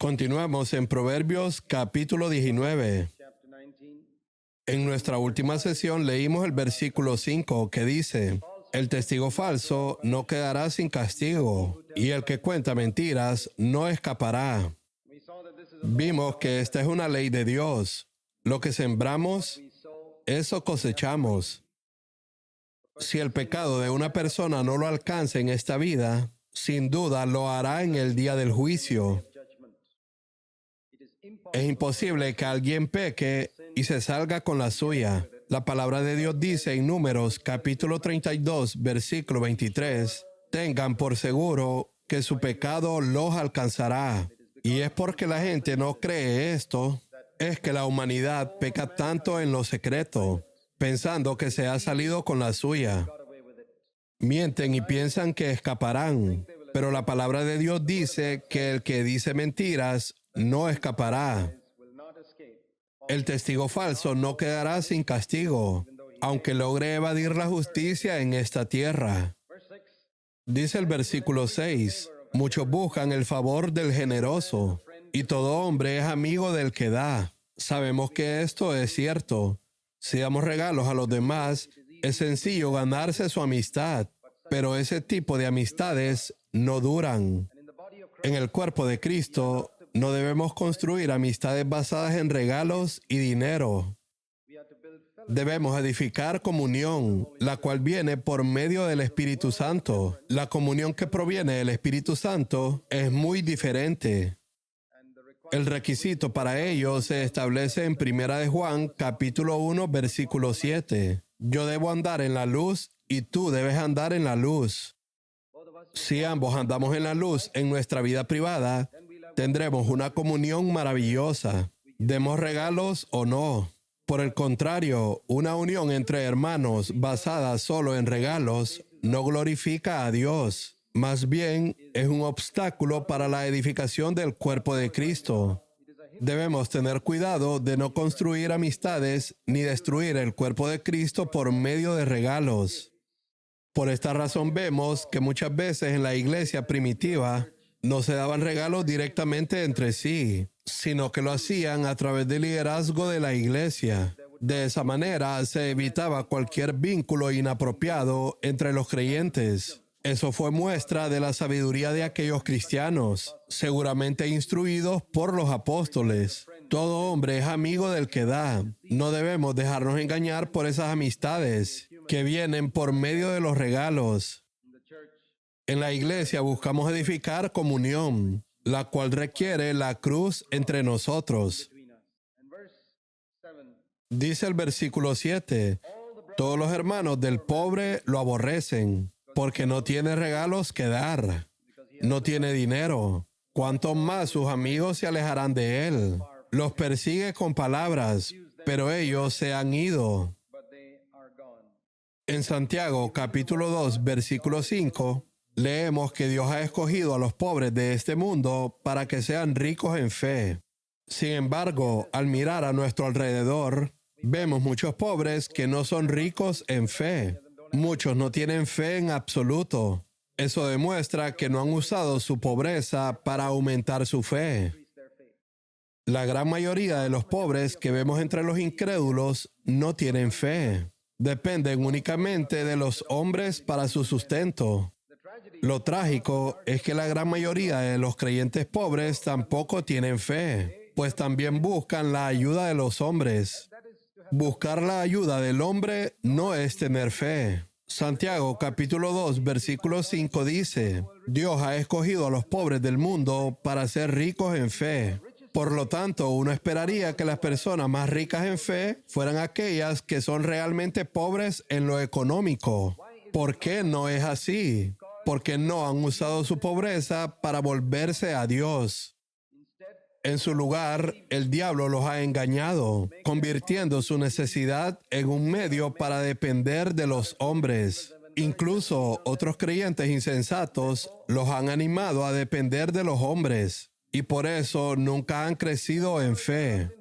Continuamos en Proverbios capítulo 19. En nuestra última sesión leímos el versículo 5 que dice: el testigo falso no quedará sin castigo, y el que cuenta mentiras no escapará. Vimos que esta es una ley de Dios. Lo que sembramos, eso cosechamos. Si el pecado de una persona no lo alcanza en esta vida, sin duda lo hará en el día del juicio. Es imposible que alguien peque y se salga con la suya. La palabra de Dios dice en Números capítulo 32, versículo 23, tengan por seguro que su pecado los alcanzará. Y es porque la gente no cree esto, es que la humanidad peca tanto en lo secreto, pensando que se ha salido con la suya. Mienten y piensan que escaparán, pero la palabra de Dios dice que el que dice mentiras no escapará. El testigo falso no quedará sin castigo, aunque logre evadir la justicia en esta tierra. Dice el versículo 6, muchos buscan el favor del generoso, y todo hombre es amigo del que da. Sabemos que esto es cierto. Si damos regalos a los demás, es sencillo ganarse su amistad, pero ese tipo de amistades no duran. En el cuerpo de Cristo, no debemos construir amistades basadas en regalos y dinero. Debemos edificar comunión, la cual viene por medio del Espíritu Santo. La comunión que proviene del Espíritu Santo es muy diferente. El requisito para ello se establece en 1 de Juan, capítulo 1, versículo 7. Yo debo andar en la luz y tú debes andar en la luz. Si ambos andamos en la luz en nuestra vida privada, tendremos una comunión maravillosa. Demos regalos o no. Por el contrario, una unión entre hermanos basada solo en regalos no glorifica a Dios. Más bien, es un obstáculo para la edificación del cuerpo de Cristo. Debemos tener cuidado de no construir amistades ni destruir el cuerpo de Cristo por medio de regalos. Por esta razón vemos que muchas veces en la iglesia primitiva no se daban regalos directamente entre sí, sino que lo hacían a través del liderazgo de la iglesia. De esa manera se evitaba cualquier vínculo inapropiado entre los creyentes. Eso fue muestra de la sabiduría de aquellos cristianos, seguramente instruidos por los apóstoles. Todo hombre es amigo del que da. No debemos dejarnos engañar por esas amistades que vienen por medio de los regalos. En la iglesia buscamos edificar comunión, la cual requiere la cruz entre nosotros. Dice el versículo 7, todos los hermanos del pobre lo aborrecen, porque no tiene regalos que dar, no tiene dinero. Cuanto más sus amigos se alejarán de él. Los persigue con palabras, pero ellos se han ido. En Santiago, capítulo 2, versículo 5, leemos que Dios ha escogido a los pobres de este mundo para que sean ricos en fe. Sin embargo, al mirar a nuestro alrededor, vemos muchos pobres que no son ricos en fe. Muchos no tienen fe en absoluto. Eso demuestra que no han usado su pobreza para aumentar su fe. La gran mayoría de los pobres que vemos entre los incrédulos no tienen fe. Dependen únicamente de los hombres para su sustento. Lo trágico es que la gran mayoría de los creyentes pobres tampoco tienen fe, pues también buscan la ayuda de los hombres. Buscar la ayuda del hombre no es tener fe. Santiago capítulo 2, versículo 5 dice, Dios ha escogido a los pobres del mundo para ser ricos en fe. Por lo tanto, uno esperaría que las personas más ricas en fe fueran aquellas que son realmente pobres en lo económico. ¿Por qué no es así? Porque no han usado su pobreza para volverse a Dios. En su lugar, el diablo los ha engañado, convirtiendo su necesidad en un medio para depender de los hombres. Incluso otros creyentes insensatos los han animado a depender de los hombres, y por eso nunca han crecido en fe.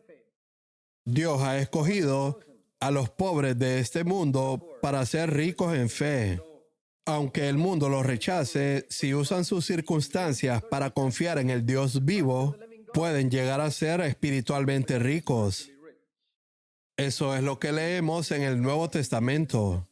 Dios ha escogido a los pobres de este mundo para ser ricos en fe. Aunque el mundo los rechace, si usan sus circunstancias para confiar en el Dios vivo, pueden llegar a ser espiritualmente ricos. Eso es lo que leemos en el Nuevo Testamento.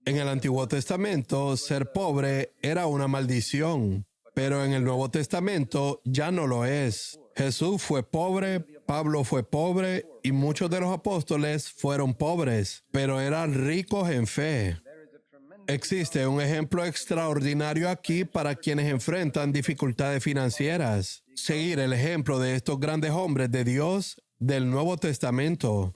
En el Antiguo Testamento, ser pobre era una maldición, pero en el Nuevo Testamento ya no lo es. Jesús fue pobre, Pablo fue pobre y muchos de los apóstoles fueron pobres, pero eran ricos en fe. Existe un ejemplo extraordinario aquí para quienes enfrentan dificultades financieras. Seguir el ejemplo de estos grandes hombres de Dios del Nuevo Testamento.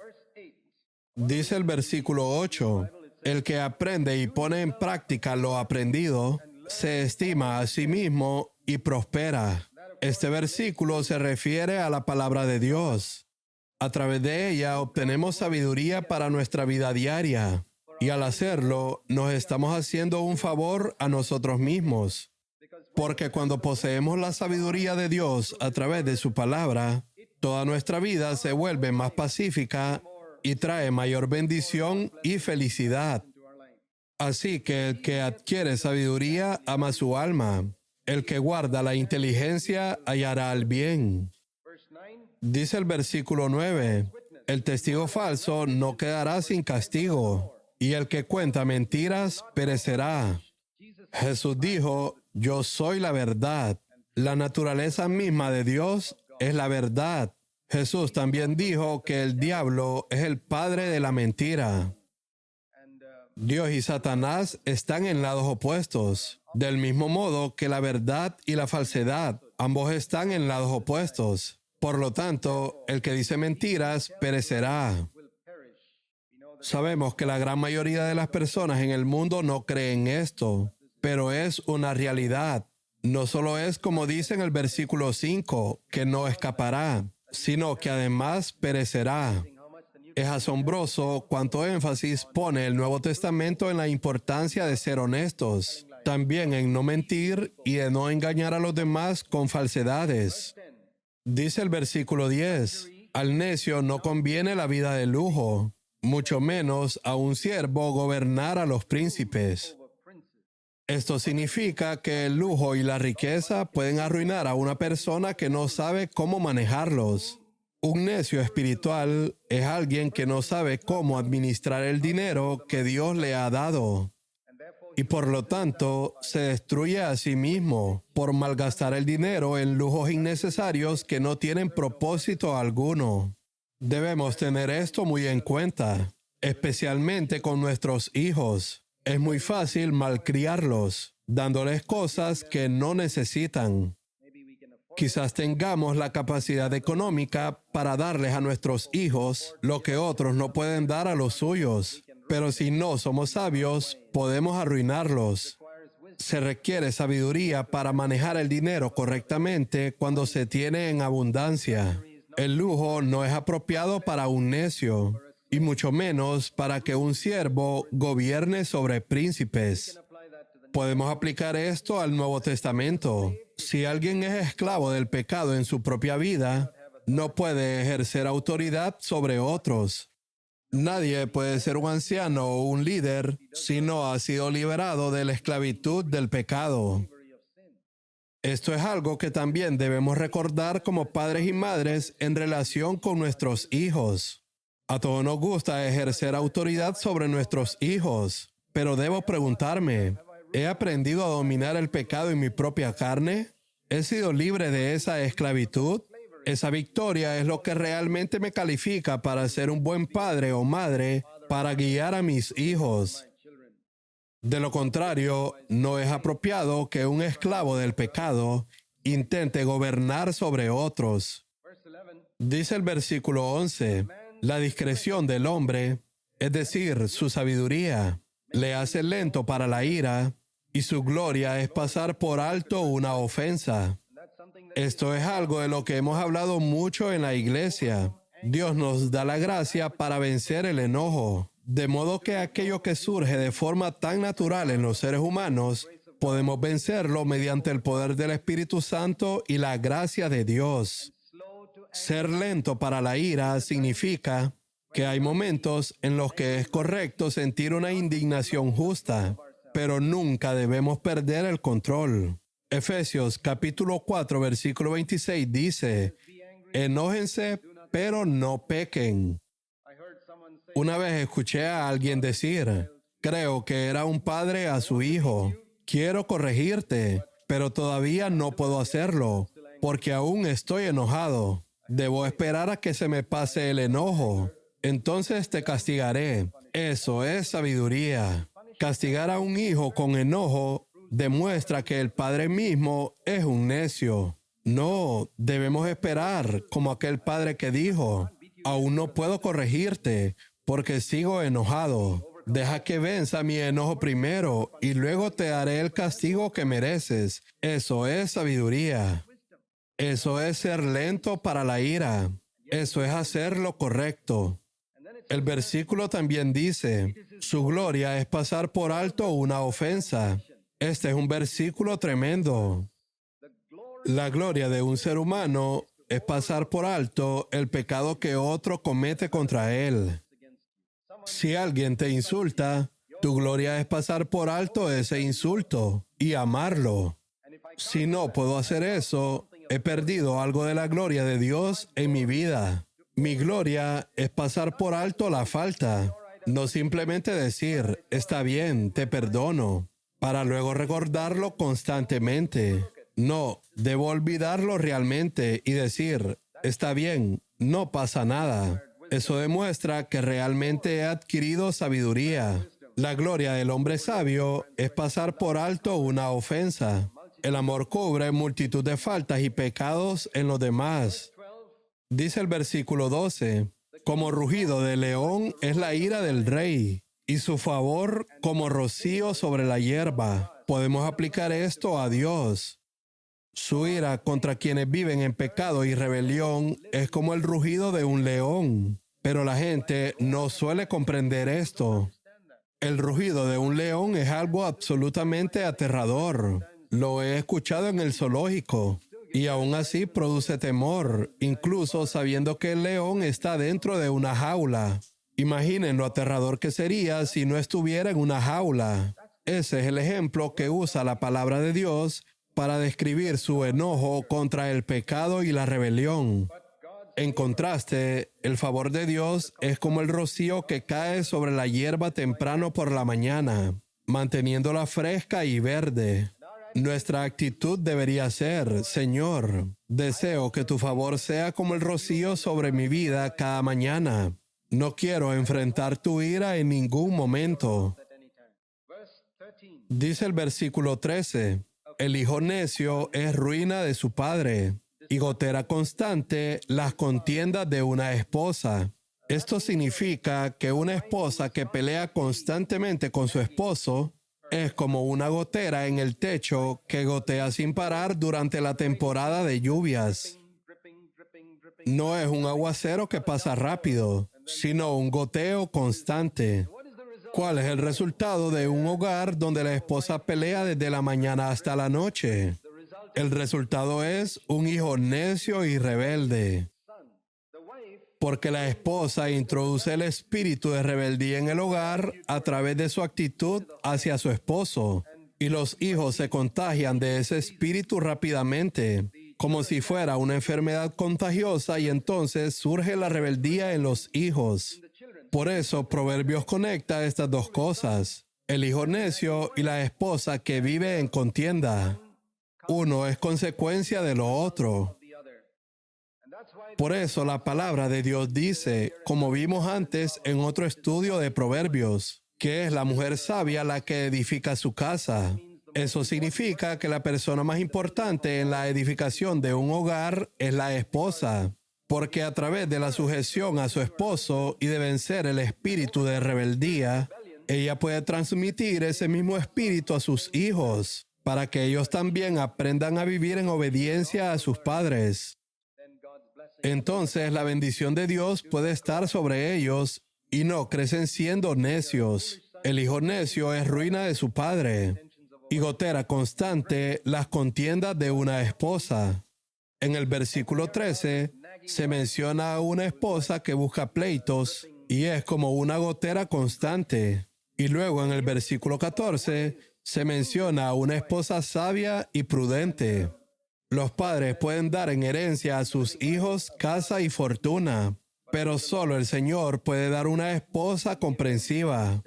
Dice el versículo 8, el que aprende y pone en práctica lo aprendido, se estima a sí mismo y prospera. Este versículo se refiere a la palabra de Dios. A través de ella obtenemos sabiduría para nuestra vida diaria. Y al hacerlo, nos estamos haciendo un favor a nosotros mismos. Porque cuando poseemos la sabiduría de Dios a través de su palabra, toda nuestra vida se vuelve más pacífica y trae mayor bendición y felicidad. Así que el que adquiere sabiduría ama su alma. El que guarda la inteligencia hallará el bien. Dice el versículo 9, el testigo falso no quedará sin castigo, y el que cuenta mentiras perecerá. Jesús dijo, yo soy la verdad. La naturaleza misma de Dios es la verdad. Jesús también dijo que el diablo es el padre de la mentira. Dios y Satanás están en lados opuestos. Del mismo modo que la verdad y la falsedad, ambos están en lados opuestos. Por lo tanto, el que dice mentiras perecerá. Sabemos que la gran mayoría de las personas en el mundo no creen esto, pero es una realidad. No solo es como dice en el versículo 5, que no escapará, sino que además perecerá. Es asombroso cuánto énfasis pone el Nuevo Testamento en la importancia de ser honestos, también en no mentir y de no engañar a los demás con falsedades. Dice el versículo 10, al necio no conviene la vida de lujo, mucho menos a un siervo gobernar a los príncipes. Esto significa que el lujo y la riqueza pueden arruinar a una persona que no sabe cómo manejarlos. Un necio espiritual es alguien que no sabe cómo administrar el dinero que Dios le ha dado. Y por lo tanto, se destruye a sí mismo por malgastar el dinero en lujos innecesarios que no tienen propósito alguno. Debemos tener esto muy en cuenta, especialmente con nuestros hijos. Es muy fácil malcriarlos, dándoles cosas que no necesitan. Quizás tengamos la capacidad económica para darles a nuestros hijos lo que otros no pueden dar a los suyos, pero si no somos sabios, podemos arruinarlos. Se requiere sabiduría para manejar el dinero correctamente cuando se tiene en abundancia. El lujo no es apropiado para un necio, y mucho menos para que un siervo gobierne sobre príncipes. Podemos aplicar esto al Nuevo Testamento. Si alguien es esclavo del pecado en su propia vida, no puede ejercer autoridad sobre otros. Nadie puede ser un anciano o un líder si no ha sido liberado de la esclavitud del pecado. Esto es algo que también debemos recordar como padres y madres en relación con nuestros hijos. A todos nos gusta ejercer autoridad sobre nuestros hijos, pero debo preguntarme, ¿he aprendido a dominar el pecado en mi propia carne? ¿He sido libre de esa esclavitud? Esa victoria es lo que realmente me califica para ser un buen padre o madre para guiar a mis hijos. De lo contrario, no es apropiado que un esclavo del pecado intente gobernar sobre otros. Dice el versículo 11, la discreción del hombre, es decir, su sabiduría, le hace lento para la ira y su gloria es pasar por alto una ofensa. Esto es algo de lo que hemos hablado mucho en la iglesia. Dios nos da la gracia para vencer el enojo, de modo que aquello que surge de forma tan natural en los seres humanos, podemos vencerlo mediante el poder del Espíritu Santo y la gracia de Dios. Ser lento para la ira significa que hay momentos en los que es correcto sentir una indignación justa, pero nunca debemos perder el control. Efesios capítulo 4, versículo 26 dice, Enójense, pero no pequen. Una vez escuché a alguien decir, creo que era un padre a su hijo, quiero corregirte, pero todavía no puedo hacerlo, porque aún estoy enojado. Debo esperar a que se me pase el enojo. Entonces te castigaré. Eso es sabiduría. Castigar a un hijo con enojo demuestra que el padre mismo es un necio. No, debemos esperar, como aquel padre que dijo, aún no puedo corregirte porque sigo enojado. Deja que venza mi enojo primero y luego te daré el castigo que mereces. Eso es sabiduría. Eso es ser lento para la ira. Eso es hacer lo correcto. El versículo también dice, su gloria es pasar por alto una ofensa. Este es un versículo tremendo. La gloria de un ser humano es pasar por alto el pecado que otro comete contra él. Si alguien te insulta, tu gloria es pasar por alto ese insulto y amarlo. Si no puedo hacer eso, he perdido algo de la gloria de Dios en mi vida. Mi gloria es pasar por alto la falta, no simplemente decir, está bien, te perdono, para luego recordarlo constantemente. No, debo olvidarlo realmente y decir, está bien, no pasa nada. Eso demuestra que realmente he adquirido sabiduría. La gloria del hombre sabio es pasar por alto una ofensa. El amor cubre multitud de faltas y pecados en los demás. Dice el versículo 12, como rugido de león es la ira del rey, y su favor como rocío sobre la hierba. Podemos aplicar esto a Dios. Su ira contra quienes viven en pecado y rebelión es como el rugido de un león. Pero la gente no suele comprender esto. El rugido de un león es algo absolutamente aterrador. Lo he escuchado en el zoológico y aún así produce temor, incluso sabiendo que el león está dentro de una jaula. Imaginen lo aterrador que sería si no estuviera en una jaula. Ese es el ejemplo que usa la palabra de Dios para describir su enojo contra el pecado y la rebelión. En contraste, el favor de Dios es como el rocío que cae sobre la hierba temprano por la mañana, manteniéndola fresca y verde. Nuestra actitud debería ser, Señor, deseo que tu favor sea como el rocío sobre mi vida cada mañana. No quiero enfrentar tu ira en ningún momento. Dice el versículo 13, el hijo necio es ruina de su padre, y gotera constante las contiendas de una esposa. Esto significa que una esposa que pelea constantemente con su esposo es como una gotera en el techo que gotea sin parar durante la temporada de lluvias. No es un aguacero que pasa rápido, sino un goteo constante. ¿Cuál es el resultado de un hogar donde la esposa pelea desde la mañana hasta la noche? El resultado es un hijo necio y rebelde. Porque la esposa introduce el espíritu de rebeldía en el hogar a través de su actitud hacia su esposo. Y los hijos se contagian de ese espíritu rápidamente, como si fuera una enfermedad contagiosa, y entonces surge la rebeldía en los hijos. Por eso Proverbios conecta estas dos cosas, el hijo necio y la esposa que vive en contienda. Uno es consecuencia de lo otro. Por eso la palabra de Dios dice, como vimos antes en otro estudio de Proverbios, que es la mujer sabia la que edifica su casa. Eso significa que la persona más importante en la edificación de un hogar es la esposa, porque a través de la sujeción a su esposo y de vencer el espíritu de rebeldía, ella puede transmitir ese mismo espíritu a sus hijos, para que ellos también aprendan a vivir en obediencia a sus padres. Entonces la bendición de Dios puede estar sobre ellos y no crecen siendo necios. El hijo necio es ruina de su padre y gotera constante las contiendas de una esposa. En el versículo 13 se menciona a una esposa que busca pleitos y es como una gotera constante. Y luego en el versículo 14 se menciona a una esposa sabia y prudente. Los padres pueden dar en herencia a sus hijos casa y fortuna, pero solo el Señor puede dar una esposa comprensiva.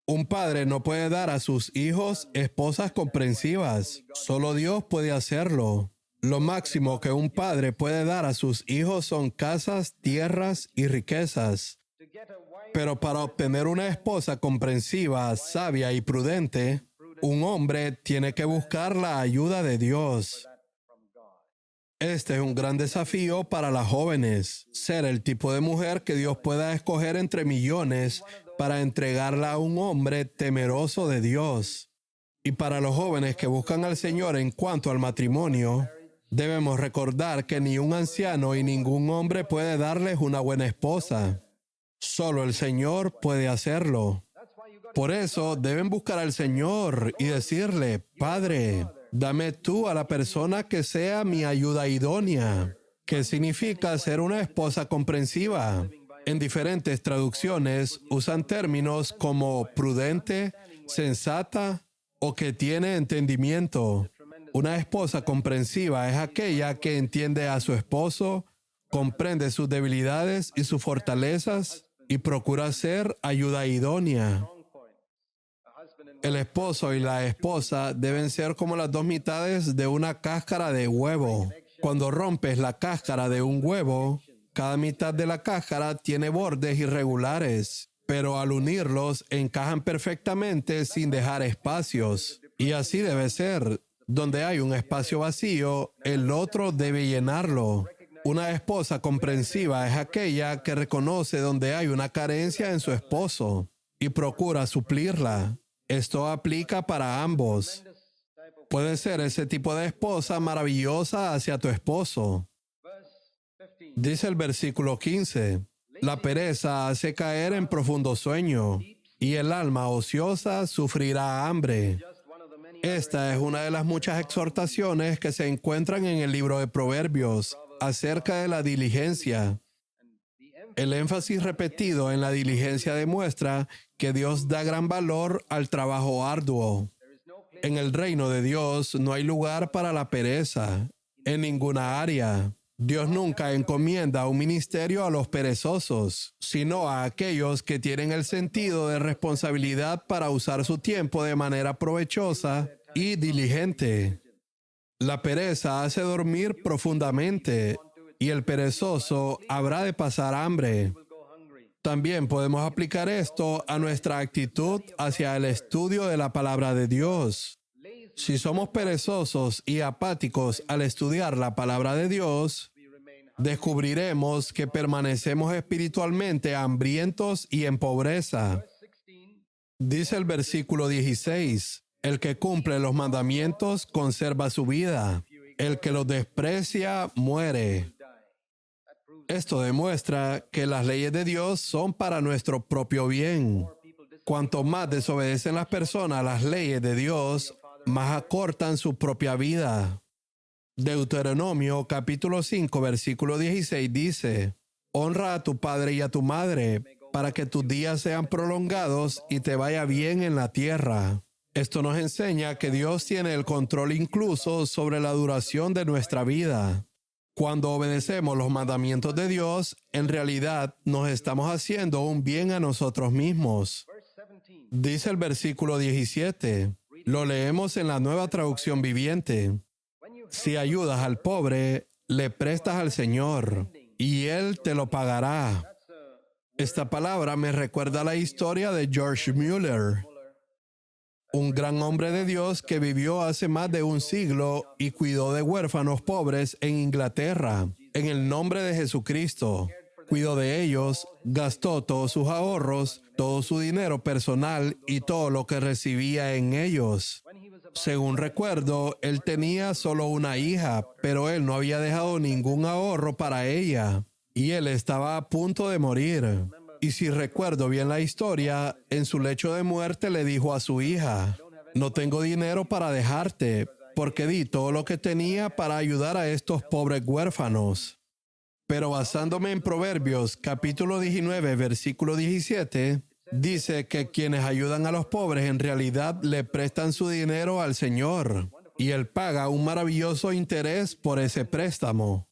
Un padre no puede dar a sus hijos esposas comprensivas. Solo Dios puede hacerlo. Lo máximo que un padre puede dar a sus hijos son casas, tierras y riquezas. Pero para obtener una esposa comprensiva, sabia y prudente, un hombre tiene que buscar la ayuda de Dios. Este es un gran desafío para las jóvenes, ser el tipo de mujer que Dios pueda escoger entre millones para entregarla a un hombre temeroso de Dios. Y para los jóvenes que buscan al Señor en cuanto al matrimonio, debemos recordar que ni un anciano y ningún hombre puede darles una buena esposa. Solo el Señor puede hacerlo. Por eso deben buscar al Señor y decirle: Padre, dame tú a la persona que sea mi ayuda idónea. ¿Qué significa ser una esposa comprensiva? En diferentes traducciones usan términos como prudente, sensata o que tiene entendimiento. Una esposa comprensiva es aquella que entiende a su esposo, comprende sus debilidades y sus fortalezas y procura ser ayuda idónea. El esposo y la esposa deben ser como las dos mitades de una cáscara de huevo. Cuando rompes la cáscara de un huevo, cada mitad de la cáscara tiene bordes irregulares, pero al unirlos encajan perfectamente sin dejar espacios. Y así debe ser. Donde hay un espacio vacío, el otro debe llenarlo. Una esposa comprensiva es aquella que reconoce donde hay una carencia en su esposo y procura suplirla. Esto aplica para ambos. Puede ser ese tipo de esposa maravillosa hacia tu esposo. Dice el versículo 15, la pereza hace caer en profundo sueño y el alma ociosa sufrirá hambre. Esta es una de las muchas exhortaciones que se encuentran en el libro de Proverbios acerca de la diligencia. El énfasis repetido en la diligencia demuestra que Dios da gran valor al trabajo arduo. En el reino de Dios no hay lugar para la pereza, en ninguna área. Dios nunca encomienda un ministerio a los perezosos, sino a aquellos que tienen el sentido de responsabilidad para usar su tiempo de manera provechosa y diligente. La pereza hace dormir profundamente y el perezoso habrá de pasar hambre. También podemos aplicar esto a nuestra actitud hacia el estudio de la palabra de Dios. Si somos perezosos y apáticos al estudiar la palabra de Dios, descubriremos que permanecemos espiritualmente hambrientos y en pobreza. Dice el versículo 16, el que cumple los mandamientos conserva su vida, el que los desprecia muere. Esto demuestra que las leyes de Dios son para nuestro propio bien. Cuanto más desobedecen las personas a las leyes de Dios, más acortan su propia vida. Deuteronomio capítulo 5 versículo 16 dice: honra a tu padre y a tu madre para que tus días sean prolongados y te vaya bien en la tierra. Esto nos enseña que Dios tiene el control incluso sobre la duración de nuestra vida. Cuando obedecemos los mandamientos de Dios, en realidad nos estamos haciendo un bien a nosotros mismos. Dice el versículo 17, lo leemos en la Nueva Traducción Viviente. Si ayudas al pobre, le prestas al Señor, y Él te lo pagará. Esta palabra me recuerda la historia de George Mueller, un gran hombre de Dios que vivió hace más de un siglo y cuidó de huérfanos pobres en Inglaterra. En el nombre de Jesucristo, cuidó de ellos, gastó todos sus ahorros, todo su dinero personal y todo lo que recibía en ellos. Según recuerdo, él tenía solo una hija, pero él no había dejado ningún ahorro para ella. Y él estaba a punto de morir. Y si recuerdo bien la historia, en su lecho de muerte le dijo a su hija: no tengo dinero para dejarte, porque di todo lo que tenía para ayudar a estos pobres huérfanos. Pero basándome en Proverbios, capítulo 19, versículo 17, dice que quienes ayudan a los pobres en realidad le prestan su dinero al Señor. y él paga un maravilloso interés por ese préstamo.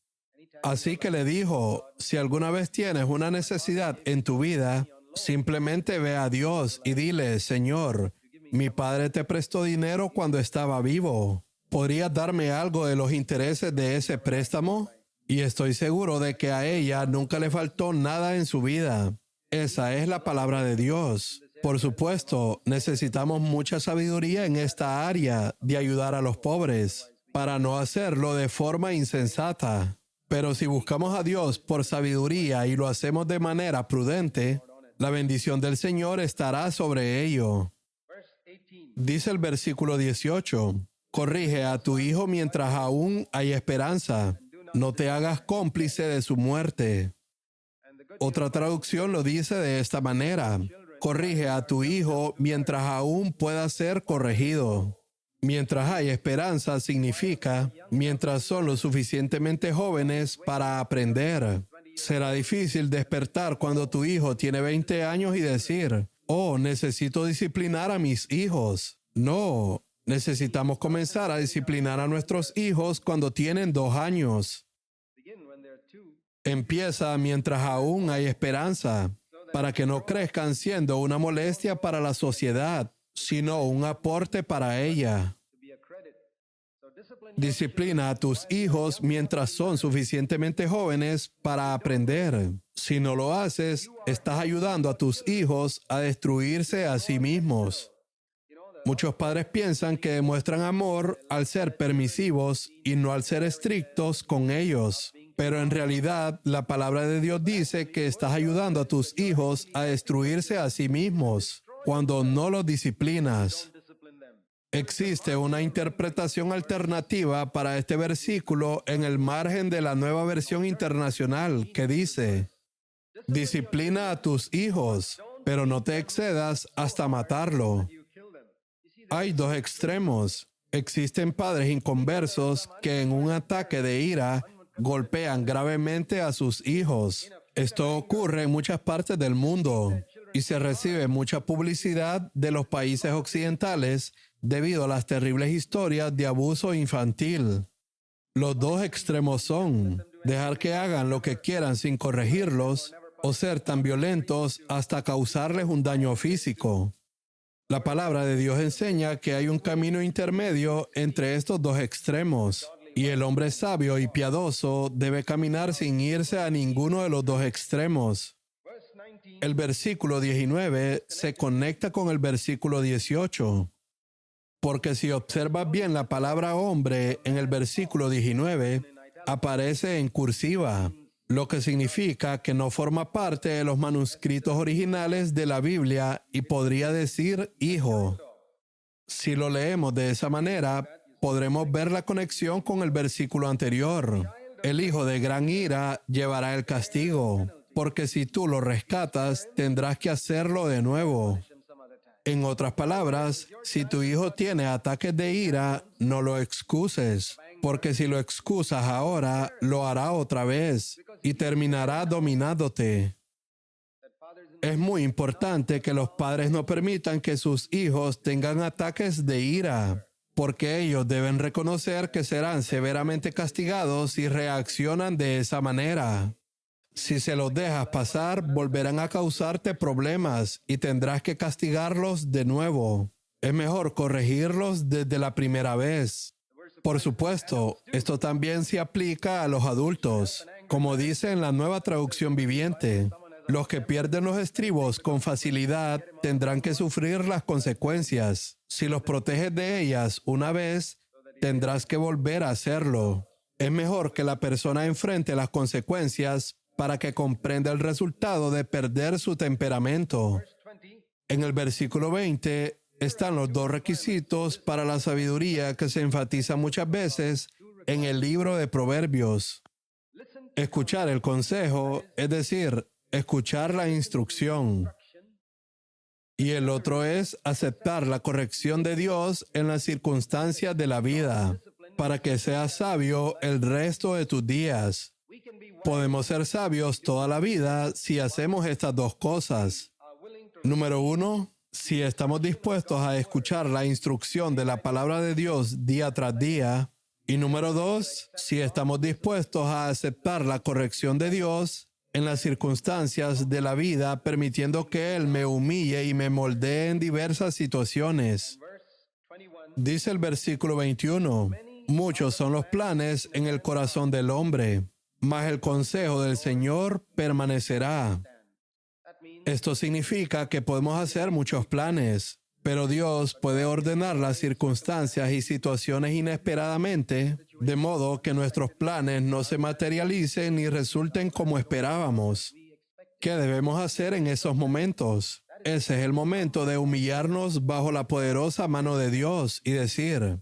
Así que le dijo, si alguna vez tienes una necesidad en tu vida, simplemente ve a Dios y dile, Señor, mi padre te prestó dinero cuando estaba vivo. ¿Podrías darme algo de los intereses de ese préstamo? Y estoy seguro de que a ella nunca le faltó nada en su vida. Esa es la palabra de Dios. Por supuesto, necesitamos mucha sabiduría en esta área de ayudar a los pobres, para no hacerlo de forma insensata. Pero si buscamos a Dios por sabiduría y lo hacemos de manera prudente, la bendición del Señor estará sobre ello. Dice el versículo 18, corrige a tu hijo mientras aún hay esperanza. No te hagas cómplice de su muerte. Otra traducción lo dice de esta manera. Corrige a tu hijo mientras aún pueda ser corregido. Mientras hay esperanza significa mientras son lo suficientemente jóvenes para aprender. Será difícil despertar cuando tu hijo tiene 20 años y decir, oh, necesito disciplinar a mis hijos. No, necesitamos comenzar a disciplinar a nuestros hijos cuando tienen 2 años. Empieza mientras aún hay esperanza, para que no crezcan siendo una molestia para la sociedad, sino un aporte para ella. Disciplina a tus hijos mientras son suficientemente jóvenes para aprender. Si no lo haces, estás ayudando a tus hijos a destruirse a sí mismos. Muchos padres piensan que demuestran amor al ser permisivos y no al ser estrictos con ellos. Pero en realidad, la palabra de Dios dice que estás ayudando a tus hijos a destruirse a sí mismos cuando no los disciplinas. Existe una interpretación alternativa para este versículo en el margen de la Nueva Versión Internacional que dice, disciplina a tus hijos, pero no te excedas hasta matarlo. Hay 2 extremos. Existen padres inconversos que en un ataque de ira golpean gravemente a sus hijos. Esto ocurre en muchas partes del mundo y se recibe mucha publicidad de los países occidentales debido a las terribles historias de abuso infantil. Los 2 extremos son dejar que hagan lo que quieran sin corregirlos o ser tan violentos hasta causarles un daño físico. La palabra de Dios enseña que hay un camino intermedio entre estos 2 extremos. Y el hombre sabio y piadoso debe caminar sin irse a ninguno de los 2 extremos. El versículo 19 se conecta con el versículo 18. Porque si observas bien la palabra hombre en el versículo 19, aparece en cursiva, lo que significa que no forma parte de los manuscritos originales de la Biblia y podría decir hijo. Si lo leemos de esa manera, podremos ver la conexión con el versículo anterior. El hijo de gran ira llevará el castigo, porque si tú lo rescatas, tendrás que hacerlo de nuevo. En otras palabras, si tu hijo tiene ataques de ira, no lo excuses, porque si lo excusas ahora, lo hará otra vez y terminará dominándote. Es muy importante que los padres no permitan que sus hijos tengan ataques de ira, porque ellos deben reconocer que serán severamente castigados si reaccionan de esa manera. Si se los dejas pasar, volverán a causarte problemas y tendrás que castigarlos de nuevo. Es mejor corregirlos desde la primera vez. Por supuesto, esto también se aplica a los adultos. Como dice en la Nueva Traducción Viviente, los que pierden los estribos con facilidad tendrán que sufrir las consecuencias. Si los proteges de ellas una vez, tendrás que volver a hacerlo. Es mejor que la persona enfrente las consecuencias para que comprenda el resultado de perder su temperamento. En el versículo 20 están los 2 requisitos para la sabiduría que se enfatiza muchas veces en el libro de Proverbios. Escuchar el consejo, es decir, escuchar la instrucción. Y el otro es aceptar la corrección de Dios en las circunstancias de la vida, para que seas sabio el resto de tus días. Podemos ser sabios toda la vida si hacemos estas 2 cosas. Número 1, Si estamos dispuestos a escuchar la instrucción de la palabra de Dios día tras día. Y número 2, si estamos dispuestos a aceptar la corrección de Dios en las circunstancias de la vida, permitiendo que Él me humille y me moldee en diversas situaciones. Dice el versículo 21, muchos son los planes en el corazón del hombre, mas el consejo del Señor permanecerá. Esto significa que podemos hacer muchos planes, pero Dios puede ordenar las circunstancias y situaciones inesperadamente, de modo que nuestros planes no se materialicen ni resulten como esperábamos. ¿Qué debemos hacer en esos momentos? Ese es el momento de humillarnos bajo la poderosa mano de Dios y decir,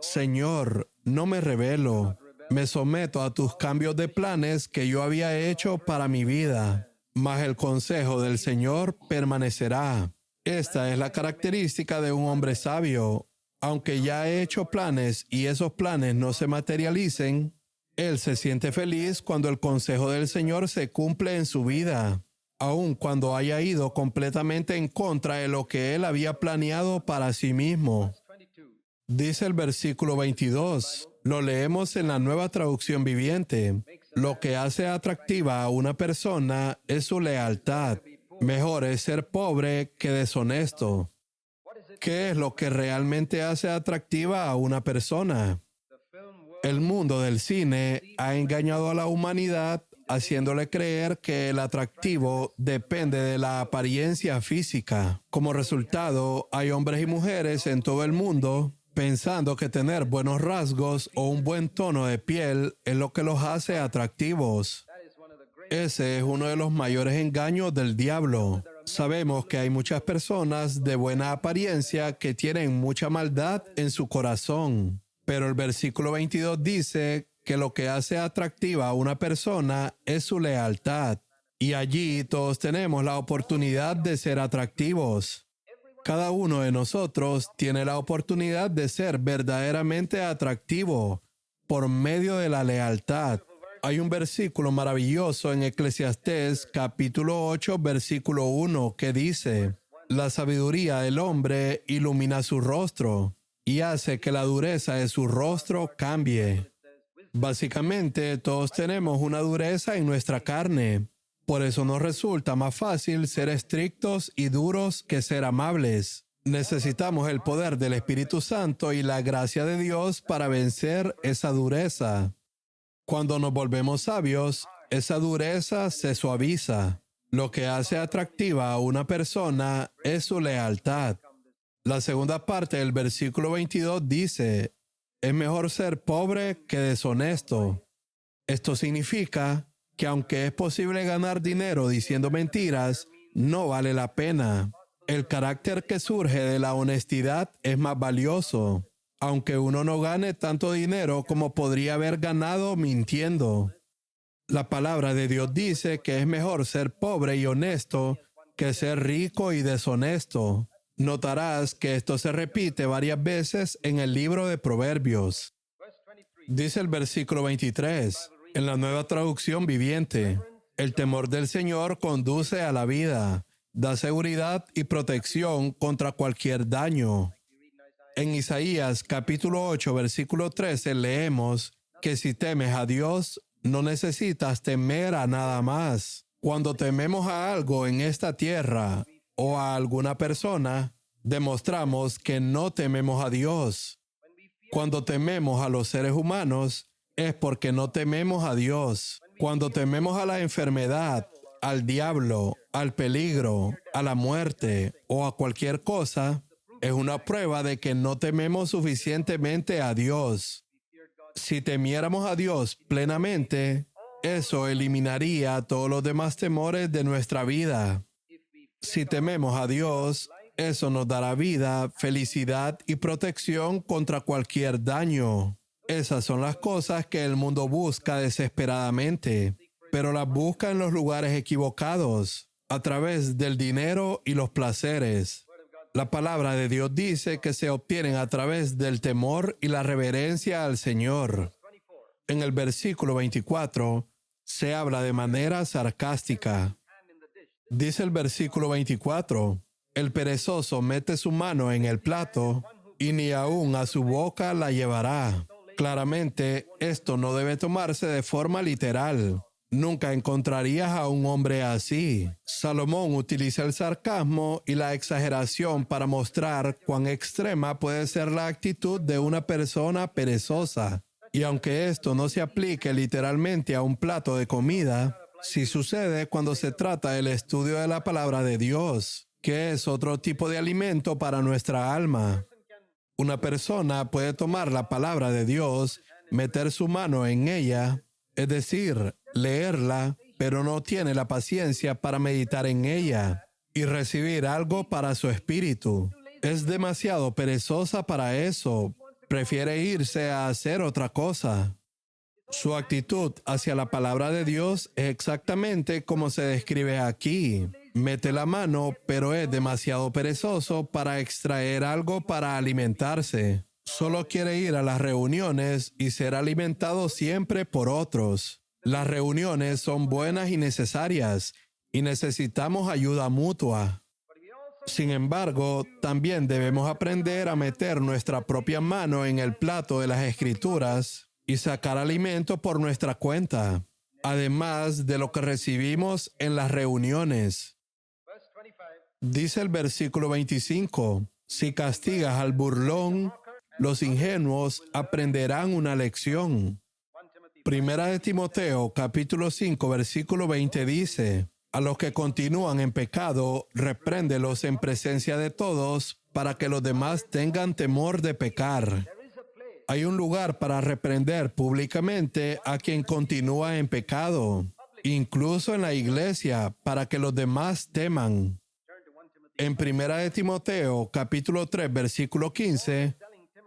Señor, no me rebelo, me someto a tus cambios de planes que yo había hecho para mi vida, mas el consejo del Señor permanecerá. Esta es la característica de un hombre sabio. Aunque ya ha hecho planes y esos planes no se materialicen, él se siente feliz cuando el consejo del Señor se cumple en su vida, aun cuando haya ido completamente en contra de lo que él había planeado para sí mismo. Dice el versículo 22, lo leemos en la Nueva Traducción Viviente. Lo que hace atractiva a una persona es su lealtad. Mejor es ser pobre que deshonesto. ¿Qué es lo que realmente hace atractiva a una persona? El mundo del cine ha engañado a la humanidad haciéndole creer que el atractivo depende de la apariencia física. Como resultado, hay hombres y mujeres en todo el mundo pensando que tener buenos rasgos o un buen tono de piel es lo que los hace atractivos. Ese es uno de los mayores engaños del diablo. Sabemos que hay muchas personas de buena apariencia que tienen mucha maldad en su corazón. Pero el versículo 22 dice que lo que hace atractiva a una persona es su lealtad. Y allí todos tenemos la oportunidad de ser atractivos. Cada uno de nosotros tiene la oportunidad de ser verdaderamente atractivo por medio de la lealtad. Hay un versículo maravilloso en Eclesiastés capítulo 8 versículo 1 que dice, la sabiduría del hombre ilumina su rostro y hace que la dureza de su rostro cambie. Básicamente, todos tenemos una dureza en nuestra carne. Por eso nos resulta más fácil ser estrictos y duros que ser amables. Necesitamos el poder del Espíritu Santo y la gracia de Dios para vencer esa dureza. Cuando nos volvemos sabios, esa dureza se suaviza. Lo que hace atractiva a una persona es su lealtad. La segunda parte del versículo 22 dice, es mejor ser pobre que deshonesto. Esto significa que aunque es posible ganar dinero diciendo mentiras, no vale la pena. El carácter que surge de la honestidad es más valioso, aunque uno no gane tanto dinero como podría haber ganado mintiendo. La palabra de Dios dice que es mejor ser pobre y honesto que ser rico y deshonesto. Notarás que esto se repite varias veces en el libro de Proverbios. Dice el versículo 23, en la Nueva Traducción Viviente, el temor del Señor conduce a la vida, da seguridad y protección contra cualquier daño. En Isaías capítulo 8 versículo 13 leemos que si temes a Dios, no necesitas temer a nada más. Cuando tememos a algo en esta tierra o a alguna persona, demostramos que no tememos a Dios. Cuando tememos a los seres humanos, es porque no tememos a Dios. Cuando tememos a la enfermedad, al diablo, al peligro, a la muerte o a cualquier cosa, es una prueba de que no tememos suficientemente a Dios. Si temiéramos a Dios plenamente, eso eliminaría todos los demás temores de nuestra vida. Si tememos a Dios, eso nos dará vida, felicidad y protección contra cualquier daño. Esas son las cosas que el mundo busca desesperadamente, pero las busca en los lugares equivocados, a través del dinero y los placeres. La palabra de Dios dice que se obtienen a través del temor y la reverencia al Señor. En el versículo 24 se habla de manera sarcástica. Dice el versículo 24, El perezoso mete su mano en el plato y ni aún a su boca la llevará. Claramente, esto no debe tomarse de forma literal. Nunca encontrarías a un hombre así. Salomón utiliza el sarcasmo y la exageración para mostrar cuán extrema puede ser la actitud de una persona perezosa. Y aunque esto no se aplique literalmente a un plato de comida, sí sucede cuando se trata del estudio de la palabra de Dios, que es otro tipo de alimento para nuestra alma. Una persona puede tomar la palabra de Dios, meter su mano en ella, es decir, leerla, pero no tiene la paciencia para meditar en ella y recibir algo para su espíritu. Es demasiado perezosa para eso. Prefiere irse a hacer otra cosa. Su actitud hacia la palabra de Dios es exactamente como se describe aquí. Mete la mano, pero es demasiado perezoso para extraer algo para alimentarse. Solo quiere ir a las reuniones y ser alimentado siempre por otros. Las reuniones son buenas y necesarias, y necesitamos ayuda mutua. Sin embargo, también debemos aprender a meter nuestra propia mano en el plato de las Escrituras y sacar alimento por nuestra cuenta, además de lo que recibimos en las reuniones. Dice el versículo 25, si castigas al burlón, los ingenuos aprenderán una lección. Primera de Timoteo, capítulo 5, versículo 20 dice, a los que continúan en pecado, repréndelos en presencia de todos para que los demás tengan temor de pecar. Hay un lugar para reprender públicamente a quien continúa en pecado, incluso en la iglesia, para que los demás teman. En Primera de Timoteo, capítulo 3, versículo 15,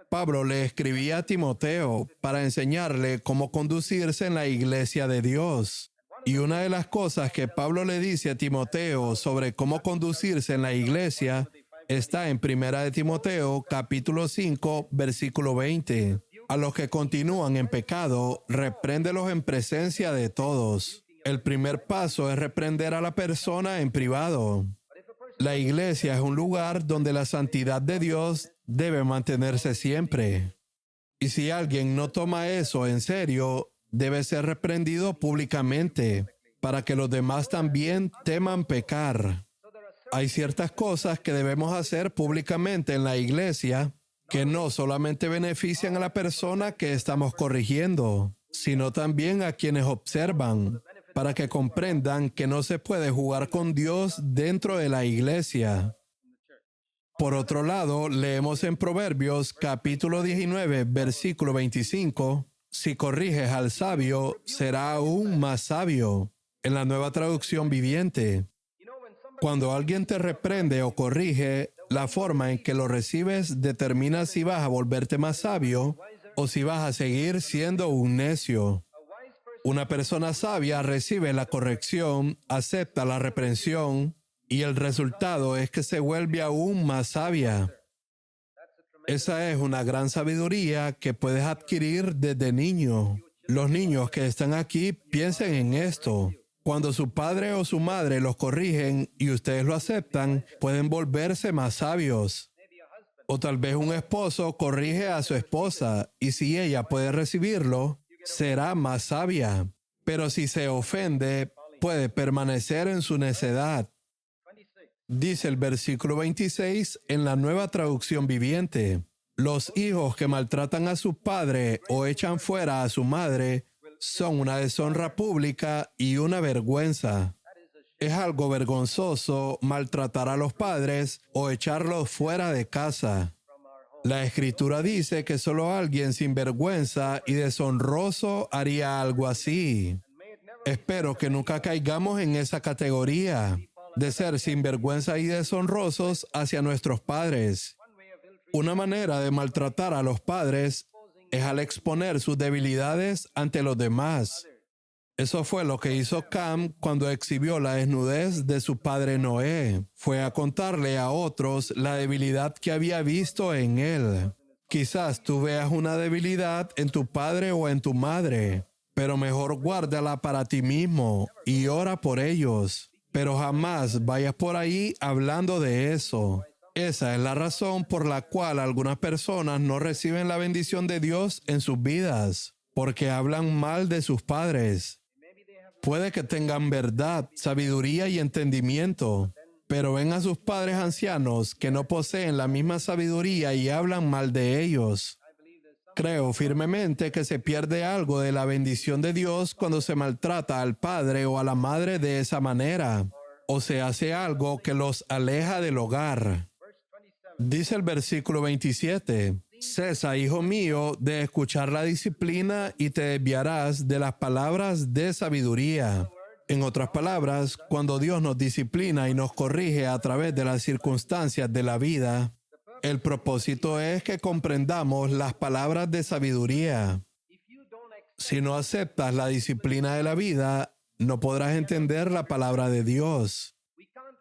Pablo le escribía a Timoteo para enseñarle cómo conducirse en la iglesia de Dios. Y una de las cosas que Pablo le dice a Timoteo sobre cómo conducirse en la iglesia está en Primera de Timoteo, capítulo 5, versículo 20. A los que continúan en pecado, repréndelos en presencia de todos. El primer paso es reprender a la persona en privado. La iglesia es un lugar donde la santidad de Dios debe mantenerse siempre. Y si alguien no toma eso en serio, debe ser reprendido públicamente para que los demás también teman pecar. Hay ciertas cosas que debemos hacer públicamente en la iglesia que no solamente benefician a la persona que estamos corrigiendo, sino también a quienes observan, para que comprendan que no se puede jugar con Dios dentro de la iglesia. Por otro lado, leemos en Proverbios capítulo 19, versículo 25, si corriges al sabio, será aún más sabio, en la Nueva Traducción Viviente. Cuando alguien te reprende o corrige, la forma en que lo recibes determina si vas a volverte más sabio o si vas a seguir siendo un necio. Una persona sabia recibe la corrección, acepta la reprensión y el resultado es que se vuelve aún más sabia. Esa es una gran sabiduría que puedes adquirir desde niño. Los niños que están aquí piensen en esto. Cuando su padre o su madre los corrigen y ustedes lo aceptan, pueden volverse más sabios. O tal vez un esposo corrige a su esposa y si ella puede recibirlo, será más sabia. Pero si se ofende, puede permanecer en su necedad. Dice el versículo 26 en la Nueva Traducción Viviente, los hijos que maltratan a su padre o echan fuera a su madre son una deshonra pública y una vergüenza. Es algo vergonzoso maltratar a los padres o echarlos fuera de casa. La Escritura dice que solo alguien sin vergüenza y deshonroso haría algo así. Espero que nunca caigamos en esa categoría de ser sinvergüenza y deshonrosos hacia nuestros padres. Una manera de maltratar a los padres es al exponer sus debilidades ante los demás. Eso fue lo que hizo Cam cuando exhibió la desnudez de su padre Noé. Fue a contarle a otros la debilidad que había visto en él. Quizás tú veas una debilidad en tu padre o en tu madre, pero mejor guárdala para ti mismo y ora por ellos. Pero jamás vayas por ahí hablando de eso. Esa es la razón por la cual algunas personas no reciben la bendición de Dios en sus vidas, porque hablan mal de sus padres. Puede que tengan verdad, sabiduría y entendimiento, pero ven a sus padres ancianos que no poseen la misma sabiduría y hablan mal de ellos. Creo firmemente que se pierde algo de la bendición de Dios cuando se maltrata al padre o a la madre de esa manera, o se hace algo que los aleja del hogar. Dice el versículo 27, cesa, hijo mío, de escuchar la disciplina y te desviarás de las palabras de sabiduría. En otras palabras, cuando Dios nos disciplina y nos corrige a través de las circunstancias de la vida, el propósito es que comprendamos las palabras de sabiduría. Si no aceptas la disciplina de la vida, no podrás entender la palabra de Dios.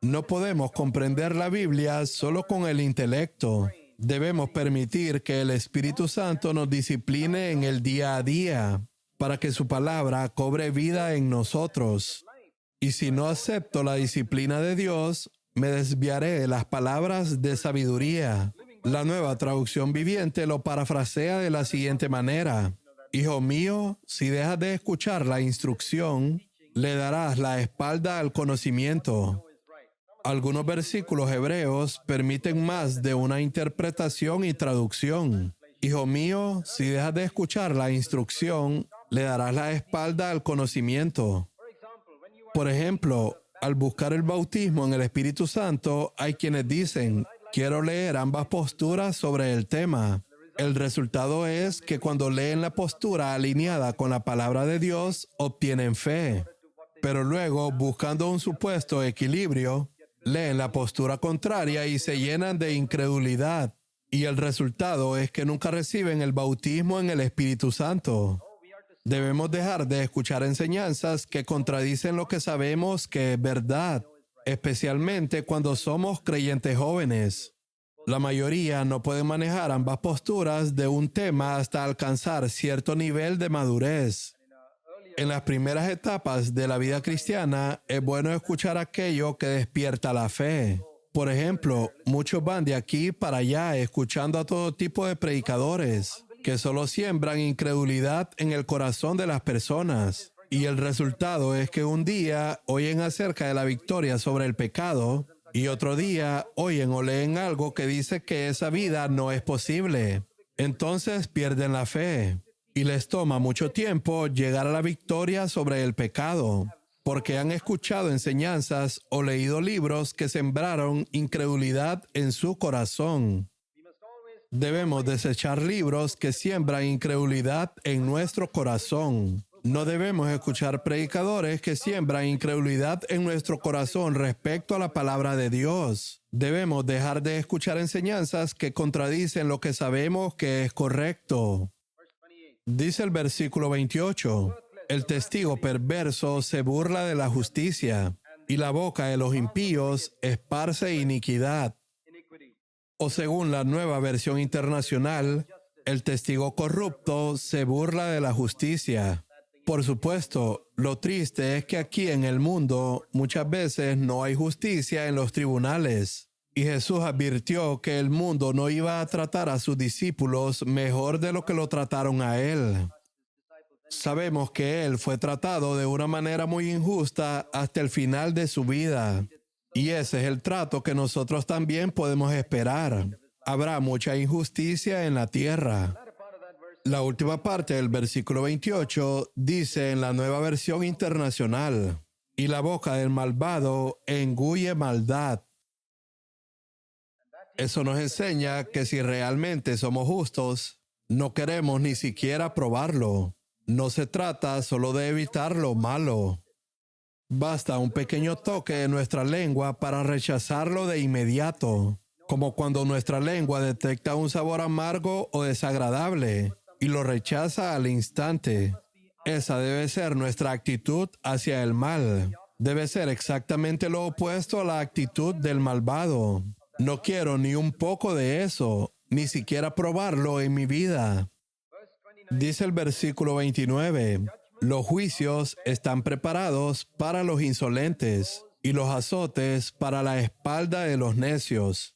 No podemos comprender la Biblia solo con el intelecto. Debemos permitir que el Espíritu Santo nos discipline en el día a día para que su palabra cobre vida en nosotros. Y si no acepto la disciplina de Dios, me desviaré de las palabras de sabiduría. La Nueva Traducción Viviente lo parafrasea de la siguiente manera: hijo mío, si dejas de escuchar la instrucción, le darás la espalda al conocimiento. Algunos versículos hebreos permiten más de una interpretación y traducción. Hijo mío, si dejas de escuchar la instrucción, le darás la espalda al conocimiento. Por ejemplo, al buscar el bautismo en el Espíritu Santo, hay quienes dicen, quiero leer ambas posturas sobre el tema. El resultado es que cuando leen la postura alineada con la palabra de Dios, obtienen fe. Pero luego, buscando un supuesto equilibrio, leen la postura contraria y se llenan de incredulidad. Y el resultado es que nunca reciben el bautismo en el Espíritu Santo. Debemos dejar de escuchar enseñanzas que contradicen lo que sabemos que es verdad, especialmente cuando somos creyentes jóvenes. La mayoría no puede manejar ambas posturas de un tema hasta alcanzar cierto nivel de madurez. En las primeras etapas de la vida cristiana, es bueno escuchar aquello que despierta la fe. Por ejemplo, muchos van de aquí para allá escuchando a todo tipo de predicadores que solo siembran incredulidad en el corazón de las personas. Y el resultado es que un día oyen acerca de la victoria sobre el pecado y otro día oyen o leen algo que dice que esa vida no es posible. Entonces pierden la fe. Y les toma mucho tiempo llegar a la victoria sobre el pecado, porque han escuchado enseñanzas o leído libros que sembraron incredulidad en su corazón. Debemos desechar libros que siembran incredulidad en nuestro corazón. No debemos escuchar predicadores que siembran incredulidad en nuestro corazón respecto a la palabra de Dios. Debemos dejar de escuchar enseñanzas que contradicen lo que sabemos que es correcto. Dice el versículo 28, el testigo perverso se burla de la justicia, y la boca de los impíos esparce iniquidad. O según la Nueva Versión Internacional, el testigo corrupto se burla de la justicia. Por supuesto, lo triste es que aquí en el mundo muchas veces no hay justicia en los tribunales. Y Jesús advirtió que el mundo no iba a tratar a sus discípulos mejor de lo que lo trataron a Él. Sabemos que Él fue tratado de una manera muy injusta hasta el final de su vida. Y ese es el trato que nosotros también podemos esperar. Habrá mucha injusticia en la tierra. La última parte del versículo 28 dice en la Nueva Versión Internacional, y la boca del malvado engulle maldad. Eso nos enseña que si realmente somos justos, no queremos ni siquiera probarlo. No se trata solo de evitar lo malo. Basta un pequeño toque de nuestra lengua para rechazarlo de inmediato, como cuando nuestra lengua detecta un sabor amargo o desagradable y lo rechaza al instante. Esa debe ser nuestra actitud hacia el mal. Debe ser exactamente lo opuesto a la actitud del malvado. No quiero ni un poco de eso, ni siquiera probarlo en mi vida. Dice el versículo 29, los juicios están preparados para los insolentes, y los azotes para la espalda de los necios.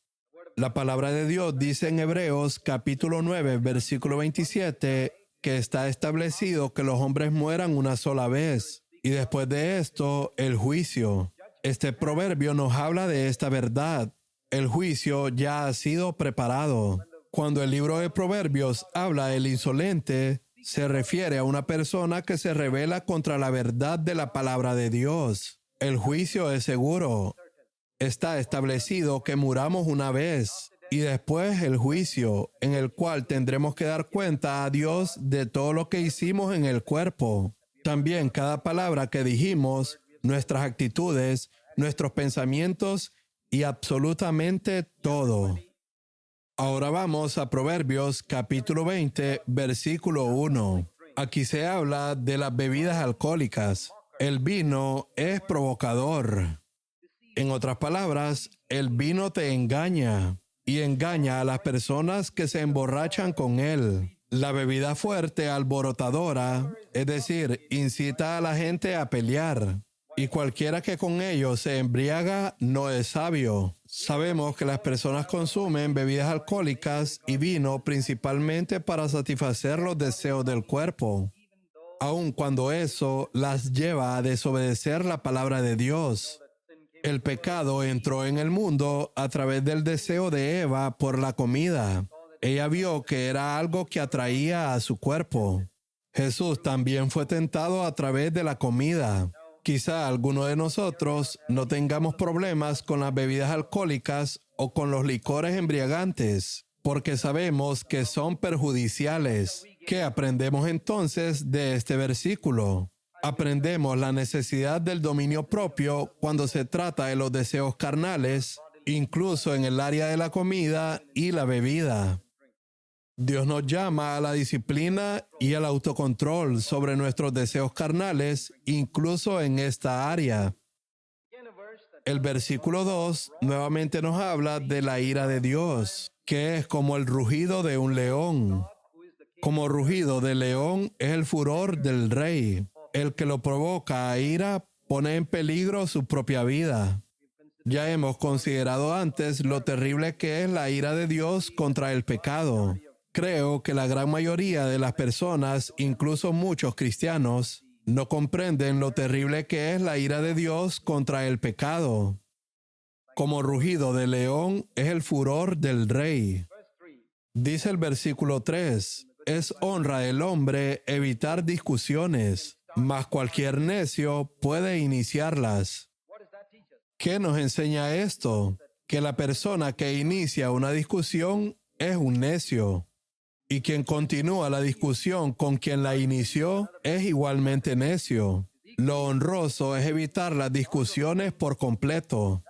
La palabra de Dios dice en Hebreos capítulo 9, versículo 27, que está establecido que los hombres mueran una sola vez, y después de esto, el juicio. Este proverbio nos habla de esta verdad. El juicio ya ha sido preparado. Cuando el libro de Proverbios habla del insolente, se refiere a una persona que se rebela contra la verdad de la palabra de Dios. El juicio es seguro. Está establecido que muramos una vez y después el juicio, en el cual tendremos que dar cuenta a Dios de todo lo que hicimos en el cuerpo. También cada palabra que dijimos, nuestras actitudes, nuestros pensamientos y absolutamente todo. Ahora vamos a Proverbios capítulo 20, versículo 1. Aquí se habla de las bebidas alcohólicas. El vino es provocador. En otras palabras, el vino te engaña y engaña a las personas que se emborrachan con él. La bebida fuerte alborotadora, es decir, incita a la gente a pelear. Y cualquiera que con ello se embriaga no es sabio. Sabemos que las personas consumen bebidas alcohólicas y vino principalmente para satisfacer los deseos del cuerpo, aun cuando eso las lleva a desobedecer la palabra de Dios. El pecado entró en el mundo a través del deseo de Eva por la comida. Ella vio que era algo que atraía a su cuerpo. Jesús también fue tentado a través de la comida. Quizá alguno de nosotros no tengamos problemas con las bebidas alcohólicas o con los licores embriagantes, porque sabemos que son perjudiciales. ¿Qué aprendemos entonces de este versículo? Aprendemos la necesidad del dominio propio cuando se trata de los deseos carnales, incluso en el área de la comida y la bebida. Dios nos llama a la disciplina y al autocontrol sobre nuestros deseos carnales, incluso en esta área. El versículo 2 nuevamente nos habla de la ira de Dios, que es como el rugido de un león. Como rugido de león es el furor del rey. El que lo provoca a ira pone en peligro su propia vida. Ya hemos considerado antes lo terrible que es la ira de Dios contra el pecado. Creo que la gran mayoría de las personas, incluso muchos cristianos, no comprenden lo terrible que es la ira de Dios contra el pecado. Como rugido de león es el furor del rey. Dice el versículo 3, es honra del hombre evitar discusiones, mas cualquier necio puede iniciarlas. ¿Qué nos enseña esto? Que la persona que inicia una discusión es un necio. Y quien continúa la discusión con quien la inició es igualmente necio. Lo honroso es evitar las discusiones por completo.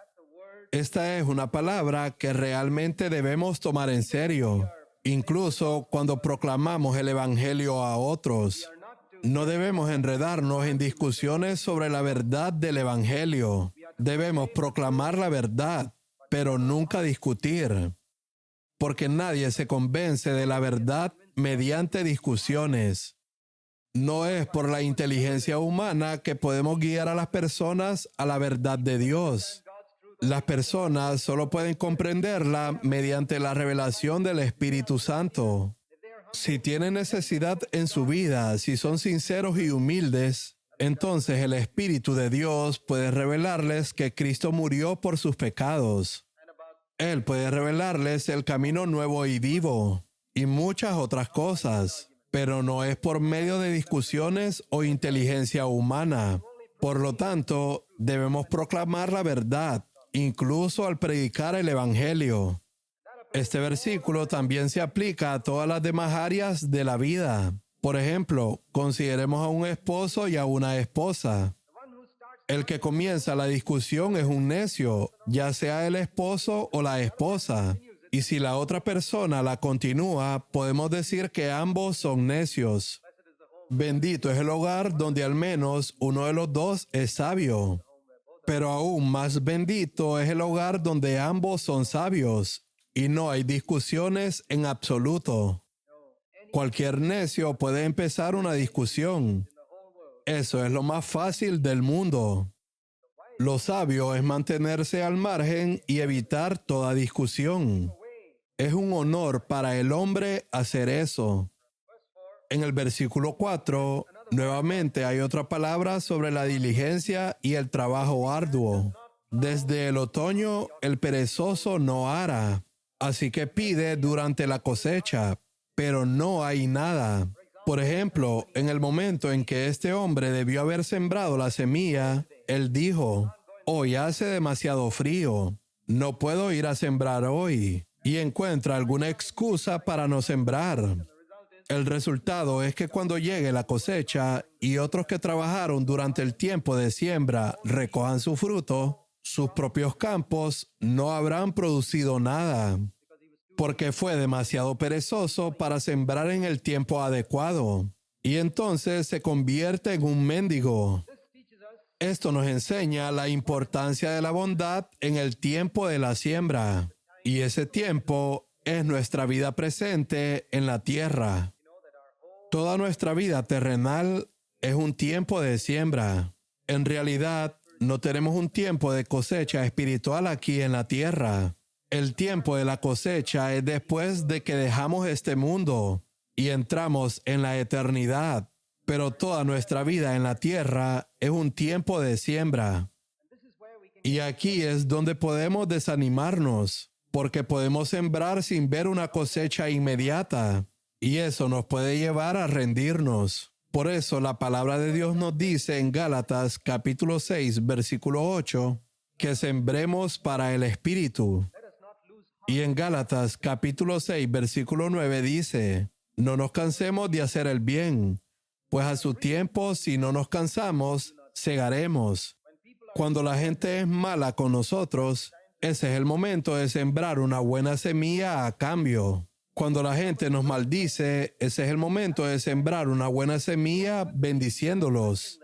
Esta es una palabra que realmente debemos tomar en serio, incluso cuando proclamamos el Evangelio a otros. No debemos enredarnos en discusiones sobre la verdad del Evangelio. Debemos proclamar la verdad, pero nunca discutir. Porque nadie se convence de la verdad mediante discusiones. No es por la inteligencia humana que podemos guiar a las personas a la verdad de Dios. Las personas solo pueden comprenderla mediante la revelación del Espíritu Santo. Si tienen necesidad en su vida, si son sinceros y humildes, entonces el Espíritu de Dios puede revelarles que Cristo murió por sus pecados. Él puede revelarles el camino nuevo y vivo y muchas otras cosas, pero no es por medio de discusiones o inteligencia humana. Por lo tanto, debemos proclamar la verdad, incluso al predicar el Evangelio. Este versículo también se aplica a todas las demás áreas de la vida. Por ejemplo, consideremos a un esposo y a una esposa. El que comienza la discusión es un necio, ya sea el esposo o la esposa. Y si la otra persona la continúa, podemos decir que ambos son necios. Bendito es el hogar donde al menos uno de los dos es sabio. Pero aún más bendito es el hogar donde ambos son sabios y no hay discusiones en absoluto. Cualquier necio puede empezar una discusión. Eso es lo más fácil del mundo. Lo sabio es mantenerse al margen y evitar toda discusión. Es un honor para el hombre hacer eso. En el versículo 4, nuevamente hay otra palabra sobre la diligencia y el trabajo arduo. Desde el otoño, el perezoso no ara, así que pide durante la cosecha, pero no hay nada. Por ejemplo, en el momento en que este hombre debió haber sembrado la semilla, él dijo: hoy hace demasiado frío, no puedo ir a sembrar hoy, y encuentra alguna excusa para no sembrar. El resultado es que cuando llegue la cosecha y otros que trabajaron durante el tiempo de siembra recojan su fruto, sus propios campos no habrán producido nada, porque fue demasiado perezoso para sembrar en el tiempo adecuado, y entonces se convierte en un mendigo. Esto nos enseña la importancia de la bondad en el tiempo de la siembra, y ese tiempo es nuestra vida presente en la tierra. Toda nuestra vida terrenal es un tiempo de siembra. En realidad, no tenemos un tiempo de cosecha espiritual aquí en la tierra. El tiempo de la cosecha es después de que dejamos este mundo y entramos en la eternidad. Pero toda nuestra vida en la tierra es un tiempo de siembra. Y aquí es donde podemos desanimarnos, porque podemos sembrar sin ver una cosecha inmediata. Y eso nos puede llevar a rendirnos. Por eso la palabra de Dios nos dice en Gálatas capítulo 6, versículo 8, que sembremos para el Espíritu. Y en Gálatas capítulo 6, versículo 9 dice: no nos cansemos de hacer el bien, pues a su tiempo, si no nos cansamos, segaremos. Cuando la gente es mala con nosotros, ese es el momento de sembrar una buena semilla a cambio. Cuando la gente nos maldice, ese es el momento de sembrar una buena semilla bendiciéndolos.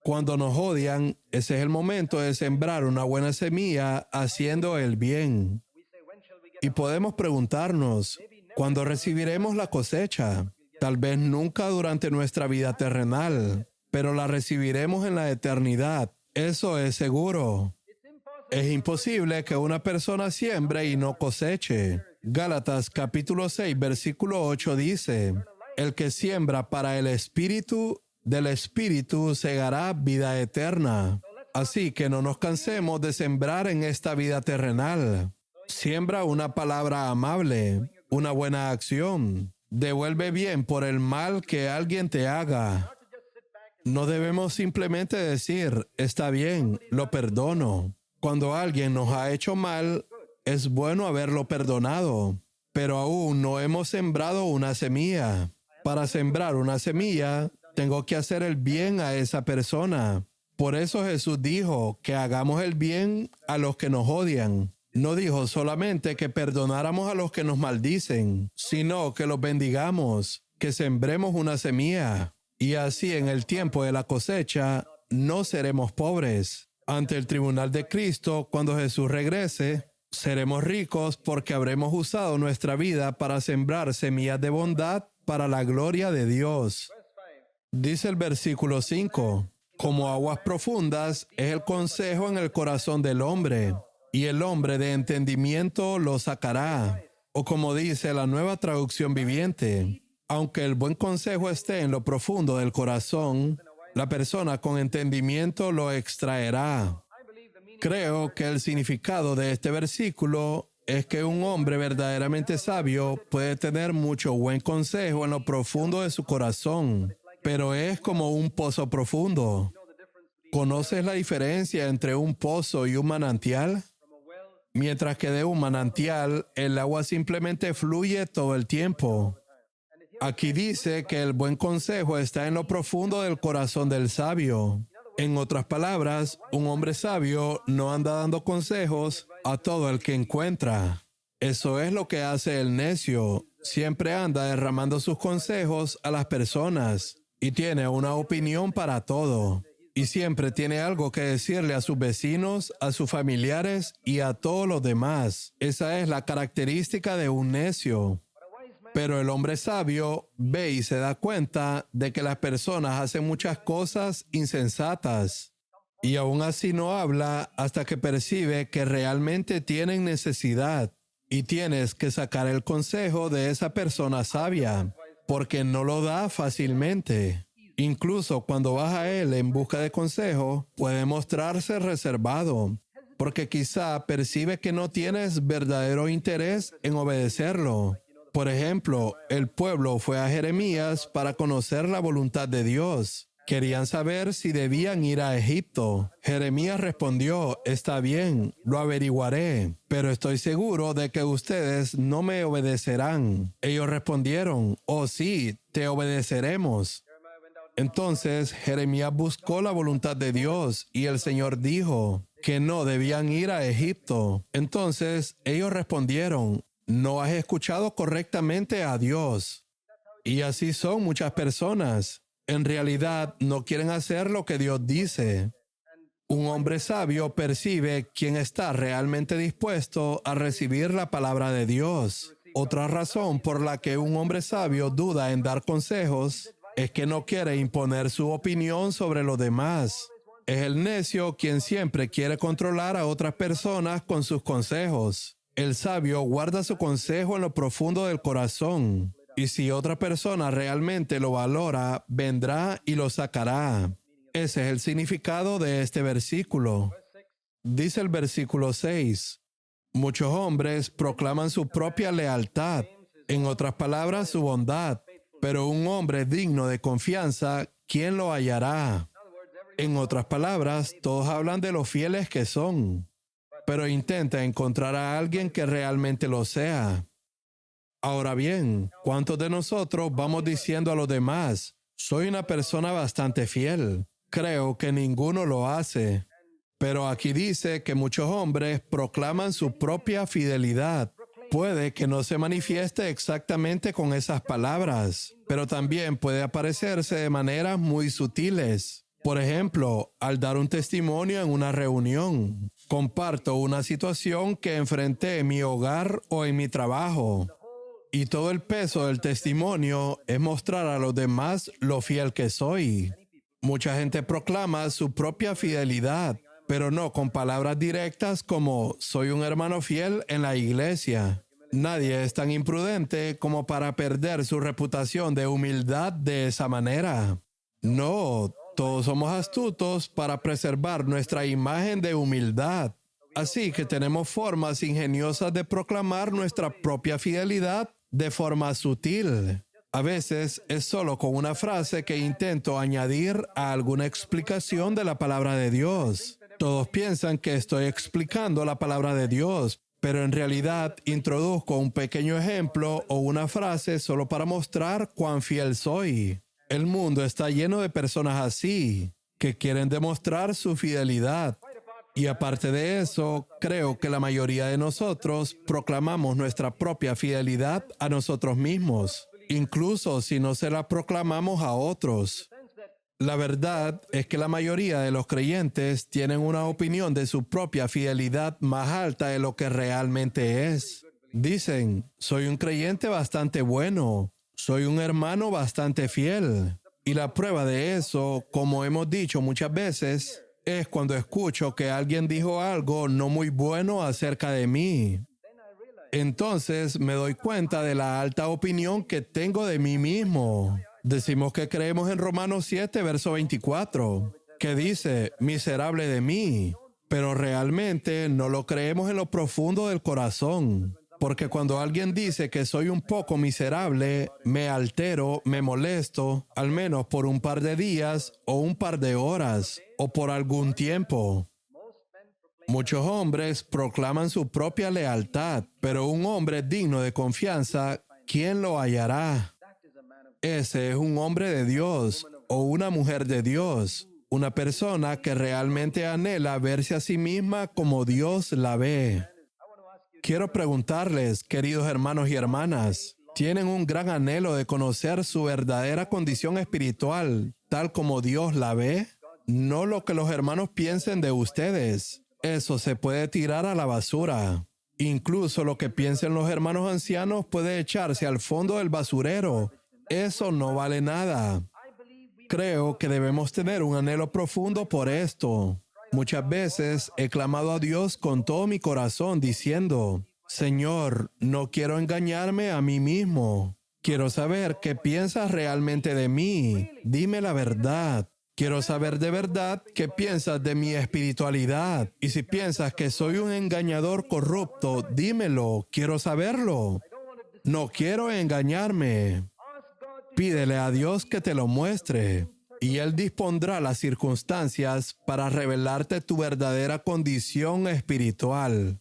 Cuando nos odian, ese es el momento de sembrar una buena semilla haciendo el bien. Y podemos preguntarnos, ¿cuándo recibiremos la cosecha? Tal vez nunca durante nuestra vida terrenal, pero la recibiremos en la eternidad. Eso es seguro. Es imposible que una persona siembre y no coseche. Gálatas capítulo 6, versículo 8 dice: el que siembra para el Espíritu, del Espíritu segará vida eterna. Así que no nos cansemos de sembrar en esta vida terrenal. Siembra una palabra amable, una buena acción. Devuelve bien por el mal que alguien te haga. No debemos simplemente decir: está bien, lo perdono. Cuando alguien nos ha hecho mal, es bueno haberlo perdonado, pero aún no hemos sembrado una semilla. Para sembrar una semilla, tengo que hacer el bien a esa persona. Por eso Jesús dijo que hagamos el bien a los que nos odian. No dijo solamente que perdonáramos a los que nos maldicen, sino que los bendigamos, que sembremos una semilla. Y así en el tiempo de la cosecha no seremos pobres. Ante el tribunal de Cristo, cuando Jesús regrese, seremos ricos porque habremos usado nuestra vida para sembrar semillas de bondad para la gloria de Dios. Dice el versículo 5, como aguas profundas es el consejo en el corazón del hombre, y el hombre de entendimiento lo sacará. O como dice la Nueva Traducción Viviente, aunque el buen consejo esté en lo profundo del corazón, la persona con entendimiento lo extraerá. Creo que el significado de este versículo es que un hombre verdaderamente sabio puede tener mucho buen consejo en lo profundo de su corazón, pero es como un pozo profundo. ¿Conoces la diferencia entre un pozo y un manantial? Mientras que de un manantial, el agua simplemente fluye todo el tiempo. Aquí dice que el buen consejo está en lo profundo del corazón del sabio. En otras palabras, un hombre sabio no anda dando consejos a todo el que encuentra. Eso es lo que hace el necio. Siempre anda derramando sus consejos a las personas y tiene una opinión para todo. Y siempre tiene algo que decirle a sus vecinos, a sus familiares y a todos los demás. Esa es la característica de un necio. Pero el hombre sabio ve y se da cuenta de que las personas hacen muchas cosas insensatas Y aún así no habla hasta que percibe que realmente tienen necesidad. Y tienes que sacar el consejo de esa persona sabia, porque no lo da fácilmente. Incluso cuando vas a él en busca de consejo, puede mostrarse reservado, porque quizá percibe que no tienes verdadero interés en obedecerlo. Por ejemplo, el pueblo fue a Jeremías para conocer la voluntad de Dios. Querían saber si debían ir a Egipto. Jeremías respondió, está bien, lo averiguaré, pero estoy seguro de que ustedes no me obedecerán. Ellos respondieron, oh sí, te obedeceremos. Entonces Jeremías buscó la voluntad de Dios y el Señor dijo que no debían ir a Egipto. Entonces ellos respondieron, no has escuchado correctamente a Dios. Y así son muchas personas. En realidad no quieren hacer lo que Dios dice. Un hombre sabio percibe quién está realmente dispuesto a recibir la palabra de Dios. Otra razón por la que un hombre sabio duda en dar consejos es que no quiere imponer su opinión sobre los demás. Es el necio quien siempre quiere controlar a otras personas con sus consejos. El sabio guarda su consejo en lo profundo del corazón. Y si otra persona realmente lo valora, vendrá y lo sacará. Ese es el significado de este versículo. Dice el versículo 6. Muchos hombres proclaman su propia lealtad, en otras palabras, su bondad. Pero un hombre digno de confianza, ¿quién lo hallará? En otras palabras, todos hablan de lo fieles que son, pero intenta encontrar a alguien que realmente lo sea. Ahora bien, ¿cuántos de nosotros vamos diciendo a los demás, soy una persona bastante fiel? Creo que ninguno lo hace. Pero aquí dice que muchos hombres proclaman su propia fidelidad. Puede que no se manifieste exactamente con esas palabras, pero también puede aparecerse de maneras muy sutiles. Por ejemplo, al dar un testimonio en una reunión, comparto una situación que enfrenté en mi hogar o en mi trabajo. Y todo el peso del testimonio es mostrar a los demás lo fiel que soy. Mucha gente proclama su propia fidelidad, pero no con palabras directas como soy un hermano fiel en la iglesia. Nadie es tan imprudente como para perder su reputación de humildad de esa manera. No, todos somos astutos para preservar nuestra imagen de humildad. Así que tenemos formas ingeniosas de proclamar nuestra propia fidelidad de forma sutil. A veces es solo con una frase que intento añadir a alguna explicación de la palabra de Dios. Todos piensan que estoy explicando la palabra de Dios, pero en realidad introduzco un pequeño ejemplo o una frase solo para mostrar cuán fiel soy. El mundo está lleno de personas así, que quieren demostrar su fidelidad. Y aparte de eso, creo que la mayoría de nosotros proclamamos nuestra propia fidelidad a nosotros mismos, incluso si no se la proclamamos a otros. La verdad es que la mayoría de los creyentes tienen una opinión de su propia fidelidad más alta de lo que realmente es. Dicen, soy un creyente bastante bueno, soy un hermano bastante fiel. Y la prueba de eso, como hemos dicho muchas veces, es cuando escucho que alguien dijo algo no muy bueno acerca de mí. Entonces me doy cuenta de la alta opinión que tengo de mí mismo. Decimos que creemos en Romanos 7, verso 24, que dice, miserable de mí, pero realmente no lo creemos en lo profundo del corazón. Porque cuando alguien dice que soy un poco miserable, me altero, me molesto, al menos por un par de días o un par de horas o por algún tiempo. Muchos hombres proclaman su propia lealtad, pero un hombre digno de confianza, ¿quién lo hallará? Ese es un hombre de Dios o una mujer de Dios, una persona que realmente anhela verse a sí misma como Dios la ve. Quiero preguntarles, queridos hermanos y hermanas, ¿tienen un gran anhelo de conocer su verdadera condición espiritual, tal como Dios la ve? No lo que los hermanos piensen de ustedes. Eso se puede tirar a la basura. Incluso lo que piensen los hermanos ancianos puede echarse al fondo del basurero. Eso no vale nada. Creo que debemos tener un anhelo profundo por esto. Muchas veces he clamado a Dios con todo mi corazón diciendo, Señor, no quiero engañarme a mí mismo. Quiero saber qué piensas realmente de mí. Dime la verdad. Quiero saber de verdad qué piensas de mi espiritualidad. Y si piensas que soy un engañador corrupto, dímelo. Quiero saberlo. No quiero engañarme. Pídele a Dios que te lo muestre. Y Él dispondrá las circunstancias para revelarte tu verdadera condición espiritual.